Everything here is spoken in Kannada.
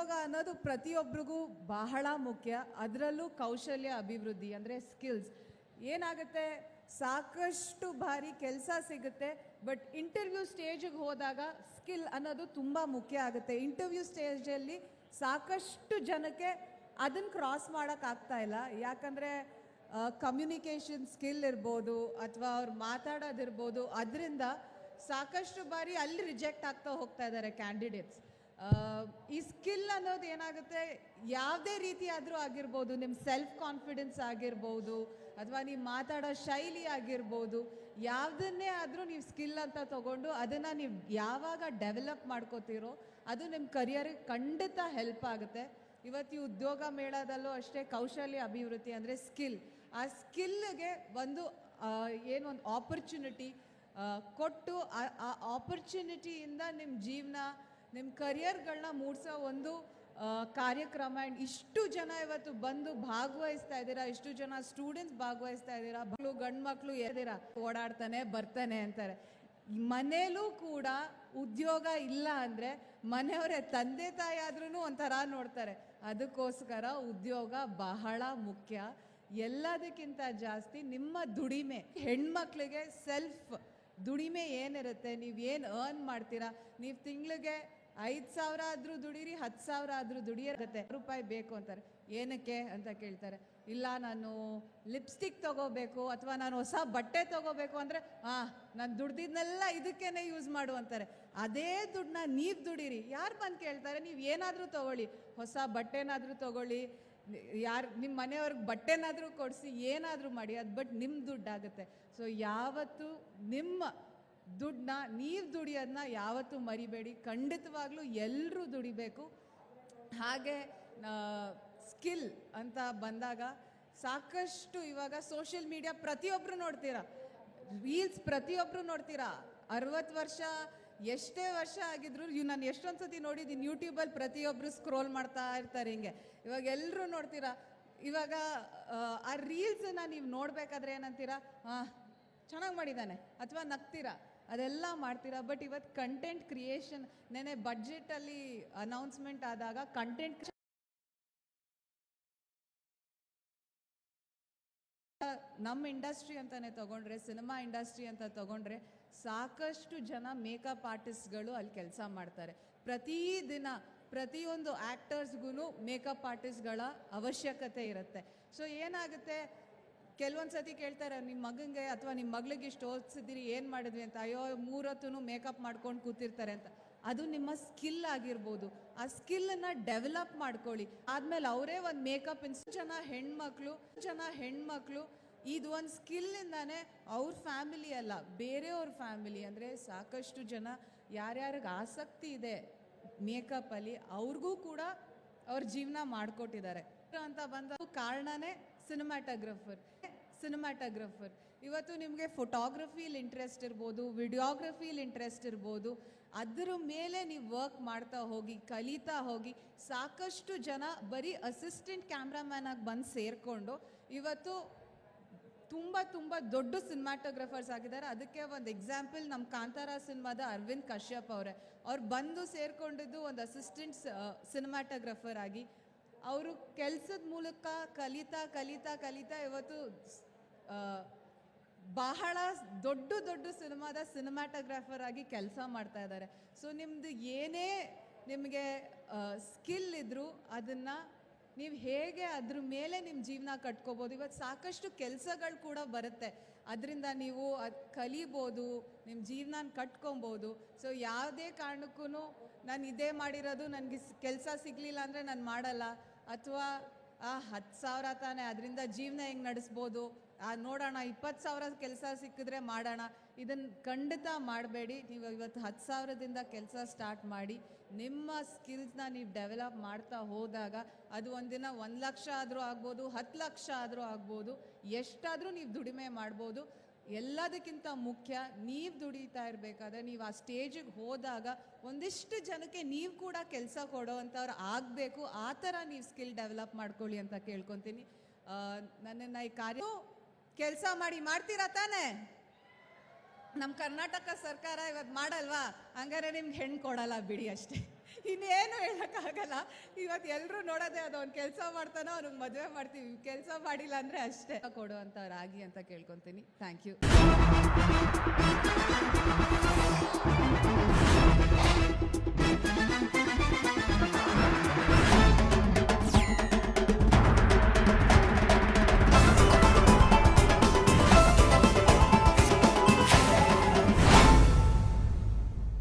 ಉದ್ಯೋಗ ಅನ್ನೋದು ಪ್ರತಿಯೊಬ್ಬರಿಗೂ ಬಹಳ ಮುಖ್ಯ. ಅದರಲ್ಲೂ ಕೌಶಲ್ಯ ಅಭಿವೃದ್ಧಿ ಅಂದರೆ ಸ್ಕಿಲ್ಸ್. ಏನಾಗುತ್ತೆ, ಸಾಕಷ್ಟು ಬಾರಿ ಕೆಲಸ ಸಿಗುತ್ತೆ, ಬಟ್ ಇಂಟರ್ವ್ಯೂ ಸ್ಟೇಜಿಗೆ ಹೋದಾಗ ಸ್ಕಿಲ್ ಅನ್ನೋದು ತುಂಬ ಮುಖ್ಯ ಆಗುತ್ತೆ. ಇಂಟರ್ವ್ಯೂ ಸ್ಟೇಜಲ್ಲಿ ಸಾಕಷ್ಟು ಜನಕ್ಕೆ ಅದನ್ನು ಕ್ರಾಸ್ ಮಾಡೋಕ್ಕಾಗ್ತಾ ಇಲ್ಲ. ಯಾಕಂದರೆ ಕಮ್ಯುನಿಕೇಷನ್ ಸ್ಕಿಲ್ ಇರ್ಬೋದು ಅಥವಾ ಅವ್ರು ಮಾತಾಡೋದಿರ್ಬೋದು, ಅದರಿಂದ ಸಾಕಷ್ಟು ಬಾರಿ ಅಲ್ಲಿ ರಿಜೆಕ್ಟ್ ಆಗ್ತಾ ಹೋಗ್ತಾ ಇದ್ದಾರೆ ಕ್ಯಾಂಡಿಡೇಟ್ಸ್. ಈ ಸ್ಕಿಲ್ ಅನ್ನೋದು ಏನಾಗುತ್ತೆ, ಯಾವುದೇ ರೀತಿ ಆದರೂ ಆಗಿರ್ಬೋದು, ನಿಮ್ಮ ಸೆಲ್ಫ್ ಕಾನ್ಫಿಡೆನ್ಸ್ ಆಗಿರ್ಬೋದು ಅಥವಾ ನೀವು ಮಾತಾಡೋ ಶೈಲಿ ಆಗಿರ್ಬೋದು, ಯಾವುದನ್ನೇ ಆದರೂ ನೀವು ಸ್ಕಿಲ್ ಅಂತ ತೊಗೊಂಡು ಅದನ್ನು ನೀವು ಯಾವಾಗ ಡೆವಲಪ್ ಮಾಡ್ಕೋತೀರೋ ಅದು ನಿಮ್ಮ ಕರಿಯರಿಗೆ ಖಂಡಿತ ಹೆಲ್ಪ್ ಆಗುತ್ತೆ. ಇವತ್ತು ಈ ಉದ್ಯೋಗ ಮೇಳದಲ್ಲೂ ಅಷ್ಟೇ ಕೌಶಲ್ಯ ಅಭಿವೃದ್ಧಿ ಅಂದರೆ ಸ್ಕಿಲ್. ಆ ಸ್ಕಿಲ್ಗೆ ಒಂದು ಏನೊಂದು ಆಪರ್ಚುನಿಟಿ ಕೊಟ್ಟು ಆ ಆಪರ್ಚುನಿಟಿಯಿಂದ ನಿಮ್ಮ ಜೀವನ, ನಿಮ್ಮ ಕರಿಯರ್ಗಳನ್ನ ಮೂಡಿಸೋ ಒಂದು ಕಾರ್ಯಕ್ರಮ. ಆ್ಯಂಡ್ ಇಷ್ಟು ಜನ ಇವತ್ತು ಬಂದು ಭಾಗವಹಿಸ್ತಾ ಇದ್ದೀರಾ, ಇಷ್ಟು ಜನ ಸ್ಟೂಡೆಂಟ್ಸ್ ಭಾಗವಹಿಸ್ತಾ ಇದ್ದೀರಾ. ಗಂಡು ಮಕ್ಕಳು ಎದ್ದೀರಾ, ಓಡಾಡ್ತಾನೆ ಬರ್ತಾನೆ ಅಂತಾರೆ. ಮನೇಲೂ ಕೂಡ ಉದ್ಯೋಗ ಇಲ್ಲ ಅಂದರೆ ಮನೆಯವರೇ ತಂದೆ ತಾಯಿ ಆದ್ರೂ ಒಂಥರ ನೋಡ್ತಾರೆ. ಅದಕ್ಕೋಸ್ಕರ ಉದ್ಯೋಗ ಬಹಳ ಮುಖ್ಯ. ಎಲ್ಲದಕ್ಕಿಂತ ಜಾಸ್ತಿ ನಿಮ್ಮ ದುಡಿಮೆ, ಹೆಣ್ಮಕ್ಳಿಗೆ ಸೆಲ್ಫ್ ದುಡಿಮೆ ಏನಿರುತ್ತೆ, ನೀವು ಏನು ಅರ್ನ್ ಮಾಡ್ತೀರಾ, ನೀವು ತಿಂಗಳಿಗೆ 5,000 ಆದರೂ ದುಡೀರಿ, 10,000 ಆದರೂ ದುಡಿಯರುತ್ತೆ. ರೂಪಾಯಿ ಬೇಕು ಅಂತಾರೆ. ಏನಕ್ಕೆ ಅಂತ ಕೇಳ್ತಾರೆ. ಇಲ್ಲ, ನಾನು ಲಿಪ್ಸ್ಟಿಕ್ ತೊಗೋಬೇಕು ಅಥವಾ ನಾನು ಹೊಸ ಬಟ್ಟೆ ತೊಗೋಬೇಕು ಅಂದರೆ ನಾನು ದುಡ್ದಿದ್ನೆಲ್ಲ ಇದಕ್ಕೇನೆ ಯೂಸ್ ಮಾಡು ಅಂತಾರೆ. ಅದೇ ದುಡ್ಡನ್ನ ನೀವು ದುಡೀರಿ. ಯಾರು ಬಂದು ಕೇಳ್ತಾರೆ? ನೀವು ಏನಾದರೂ ತೊಗೊಳ್ಳಿ, ಹೊಸ ಬಟ್ಟೆನಾದರೂ ತೊಗೊಳ್ಳಿ, ಯಾರು ನಿಮ್ಮ ಮನೆಯವ್ರಿಗೆ ಬಟ್ಟೆನಾದರೂ ಕೊಡಿಸಿ, ಏನಾದರೂ ಮಾಡಿ, ಅದು ಬಟ್ ನಿಮ್ಮ ದುಡ್ಡಾಗುತ್ತೆ. ಸೊ ಯಾವತ್ತೂ ನಿಮ್ಮ ದುಡ್ಡನ್ನ ನೀವು ದುಡಿಯೋದನ್ನ ಯಾವತ್ತೂ ಮರಿಬೇಡಿ. ಖಂಡಿತವಾಗ್ಲೂ ಎಲ್ಲರೂ ದುಡಿಬೇಕು. ಹಾಗೆ ಸ್ಕಿಲ್ ಅಂತ ಬಂದಾಗ ಸಾಕಷ್ಟು ಇವಾಗ ಸೋಷಿಯಲ್ ಮೀಡಿಯಾ ಪ್ರತಿಯೊಬ್ಬರು ನೋಡ್ತೀರಾ, ರೀಲ್ಸ್ ಪ್ರತಿಯೊಬ್ಬರು ನೋಡ್ತೀರಾ. 60 ವರ್ಷ ಎಷ್ಟೇ ವರ್ಷ ಆಗಿದ್ರು ನಾನು ಎಷ್ಟೊಂದು ಸತಿ ನೋಡಿದ್ದೀನಿ ಯೂಟ್ಯೂಬಲ್ಲಿ ಪ್ರತಿಯೊಬ್ಬರು ಸ್ಕ್ರೋಲ್ ಮಾಡ್ತಾ ಇರ್ತಾರೆ ಹಿಂಗೆ. ಇವಾಗ ಎಲ್ಲರೂ ನೋಡ್ತೀರಾ. ಇವಾಗ ಆ ರೀಲ್ಸನ್ನ ನೀವು ನೋಡಬೇಕಾದ್ರೆ ಏನಂತೀರಾ, ಚೆನ್ನಾಗಿ ಮಾಡಿದ್ದಾನೆ ಅಥವಾ ನಗ್ತೀರಾ, ಅದೆಲ್ಲ ಮಾಡ್ತೀರಾ. ಬಟ್ ಇವತ್ತು ಕಂಟೆಂಟ್ ಕ್ರಿಯೇಷನ್, ನೆನೆ ಬಡ್ಜೆಟಲ್ಲಿ ಅನೌನ್ಸ್ಮೆಂಟ್ ಆದಾಗ ಕಂಟೆಂಟ್ ನಮ್ಮ ಇಂಡಸ್ಟ್ರಿ ಅಂತಲೇ ತೊಗೊಂಡ್ರೆ, ಸಿನಿಮಾ ಇಂಡಸ್ಟ್ರಿ ಅಂತ ತೊಗೊಂಡ್ರೆ ಸಾಕಷ್ಟು ಜನ ಮೇಕಪ್ ಆರ್ಟಿಸ್ಟ್ಗಳು ಅಲ್ಲಿ ಕೆಲಸ ಮಾಡ್ತಾರೆ. ಪ್ರತಿದಿನ ಪ್ರತಿಯೊಂದು ಆ್ಯಕ್ಟರ್ಸ್ಗೂ ಮೇಕಪ್ ಆರ್ಟಿಸ್ಟ್ಗಳ ಅವಶ್ಯಕತೆ ಇರುತ್ತೆ. ಸೊ ಏನಾಗುತ್ತೆ, ಕೆಲವೊಂದು ಸತಿ ಕೇಳ್ತಾರೆ, ನಿಮ್ಮ ಮಗನಿಗೆ ಅಥವಾ ನಿಮ್ಮ ಮಗಳಿಗೆ ಇಷ್ಟು ಓದಿಸಿದ್ದೀರಿ, ಏನು ಮಾಡಿದ್ವಿ ಅಂತ. ಅಯ್ಯೋ 3 ಹೊತ್ತೂ ಮೇಕಪ್ ಮಾಡ್ಕೊಂಡು ಕೂತಿರ್ತಾರೆ ಅಂತ. ಅದು ನಿಮ್ಮ ಸ್ಕಿಲ್ ಆಗಿರ್ಬೋದು. ಆ ಸ್ಕಿಲ್ಲನ್ನು ಡೆವಲಪ್ ಮಾಡ್ಕೊಳ್ಳಿ. ಆದಮೇಲೆ ಅವರೇ ಒಂದು ಮೇಕಪ್ ಜನ ಹೆಣ್ಮಕ್ಳು ಇದು ಒಂದು ಸ್ಕಿಲ್ಲಿಂದಾನೇ ಅವ್ರ ಫ್ಯಾಮಿಲಿ ಅಲ್ಲ, ಬೇರೆಯವ್ರ ಫ್ಯಾಮಿಲಿ ಅಂದರೆ ಸಾಕಷ್ಟು ಜನ ಯಾರ್ಯಾರಿಗೆ ಆಸಕ್ತಿ ಇದೆ ಮೇಕಪ್ಪಲ್ಲಿ ಅವ್ರಿಗೂ ಕೂಡ ಅವ್ರ ಜೀವನ ಮಾಡಿಕೊಟ್ಟಿದ್ದಾರೆ ಅಂತ ಬಂದ ಕಾರಣನೇ ಸಿನಿಮಾಟೋಗ್ರಫರ್. ಇವತ್ತು ನಿಮಗೆ ಫೋಟೋಗ್ರಫಿಲಿ ಇಂಟ್ರೆಸ್ಟ್ ಇರ್ಬೋದು, ವಿಡಿಯೋಗ್ರಫಿಲಿ ಇಂಟ್ರೆಸ್ಟ್ ಇರ್ಬೋದು, ಅದರ ಮೇಲೆ ನೀವು ವರ್ಕ್ ಮಾಡ್ತಾ ಹೋಗಿ, ಕಲಿತಾ ಹೋಗಿ ಸಾಕಷ್ಟು ಜನ ಬರೀ ಅಸಿಸ್ಟೆಂಟ್ ಕ್ಯಾಮ್ರಾಮ್ಯಾನ್ ಆಗಿ ಬಂದು ಸೇರಿಕೊಂಡು ಇವತ್ತು ತುಂಬ ದೊಡ್ಡ ಸಿನಿಮಾಟೋಗ್ರಫರ್ಸ್ ಆಗಿದ್ದಾರೆ. ಅದಕ್ಕೆ ಒಂದು ಎಕ್ಸಾಂಪಲ್ ನಮ್ಮ ಕಾಂತಾರ ಸಿನಿಮಾದ ಅರವಿಂದ್ ಕಶ್ಯಪ್ ಅವ್ರು ಬಂದು ಸೇರಿಕೊಂಡಿದ್ದು ಒಂದು ಅಸಿಸ್ಟೆಂಟ್ ಸಿನಿಮಾಟೋಗ್ರಫರ್ ಆಗಿ. ಅವರು ಕೆಲಸದ ಮೂಲಕ ಕಲಿತಾ ಇವತ್ತು ಬಹಳ ದೊಡ್ಡ ಸಿನಿಮಾದ ಸಿನಿಮಾಟೋಗ್ರಾಫರ್ ಆಗಿ ಕೆಲಸ ಮಾಡ್ತಾ ಇದ್ದಾರೆ. ಸೊ ನಿಮ್ಮದು ಏನೇ ನಿಮಗೆ ಸ್ಕಿಲ್ ಇದ್ದರೂ ಅದನ್ನು ನೀವು ಹೇಗೆ ಅದ್ರ ಮೇಲೆ ನಿಮ್ಮ ಜೀವನ ಕಟ್ಕೋಬೋದು. ಇವತ್ತು ಸಾಕಷ್ಟು ಕೆಲಸಗಳು ಕೂಡ ಬರುತ್ತೆ, ಅದರಿಂದ ನೀವು ಅದು ಕಲಿಬೋದು, ನಿಮ್ಮ ಜೀವನ ಕಟ್ಕೊಬೋದು. ಸೊ ಯಾವುದೇ ಕಾರಣಕ್ಕೂ ನಾನು ಇದೇ ಮಾಡಿರೋದು, ನನಗೆ ಕೆಲಸ ಸಿಗಲಿಲ್ಲ ಅಂದರೆ ನಾನು ಮಾಡಲ್ಲ, ಅಥವಾ 10,000 ತಾನೆ ಅದರಿಂದ ಜೀವನ ಹೆಂಗೆ ನಡೆಸ್ಬೋದು, ನೋಡೋಣ 20,000 ಕೆಲಸ ಸಿಕ್ಕಿದ್ರೆ ಮಾಡೋಣ, ಇದನ್ನು ಖಂಡಿತ ಮಾಡಬೇಡಿ. ನೀವು ಇವತ್ತು 10,000ದಿಂದ ಕೆಲಸ ಸ್ಟಾರ್ಟ್ ಮಾಡಿ ನಿಮ್ಮ ಸ್ಕಿಲ್ಸ್ನ ನೀವು ಡೆವಲಪ್ ಮಾಡ್ತಾ ಹೋದಾಗ ಅದು ಒಂದಿನ 1 ಲಕ್ಷ ಆದರೂ ಆಗ್ಬೋದು, 10 ಲಕ್ಷ ಆದರೂ ಆಗ್ಬೋದು, ಎಷ್ಟಾದರೂ ನೀವು ದುಡಿಮೆ ಮಾಡ್ಬೋದು. ಎಲ್ಲದಕ್ಕಿಂತ ಮುಖ್ಯ ನೀವು ದುಡಿತಾ ಇರಬೇಕಾದ್ರೆ ನೀವು ಆ ಸ್ಟೇಜಿಗೆ ಹೋದಾಗ ಒಂದಿಷ್ಟು ಜನಕ್ಕೆ ನೀವು ಕೂಡ ಕೆಲಸ ಕೊಡೋವಂಥವ್ರು ಆಗಬೇಕು. ಆ ಥರ ನೀವು ಸ್ಕಿಲ್ ಡೆವಲಪ್ ಮಾಡ್ಕೊಳ್ಳಿ ಅಂತ ಕೇಳ್ಕೊತೀನಿ. ನನ್ನನ್ನು ಈ ಕಾರ್ಯ ಕೆಲಸ ಮಾಡ್ತೀರಾ ತಾನೇ? ನಮ್ಮ ಕರ್ನಾಟಕ ಸರ್ಕಾರ ಇವತ್ತು ಮಾಡಲ್ವಾ? ಹಂಗಾರೆ ನಿಮ್ಗೆ ಹೆಣ್ಣು ಕೊಡಲ್ಲ ಬಿಡಿ ಅಷ್ಟೇ. ಇನ್ನೇನು ಹೇಳೋಕ್ಕಾಗಲ್ಲ. ಇವತ್ತು ಎಲ್ಲರೂ ನೋಡೋದೇ ಅದು, ಅವ್ನು ಕೆಲಸ ಮಾಡ್ತಾನೋ ಅವ್ನಿಗೆ ಮದುವೆ ಮಾಡ್ತೀವಿ, ಕೆಲಸ ಮಾಡಿಲ್ಲ ಅಂದರೆ ಅಷ್ಟೇ. ಕೊಡುವಂಥ ರಾಗಿ ಅಂತ ಕೇಳ್ಕೊತೀನಿ. Thank you.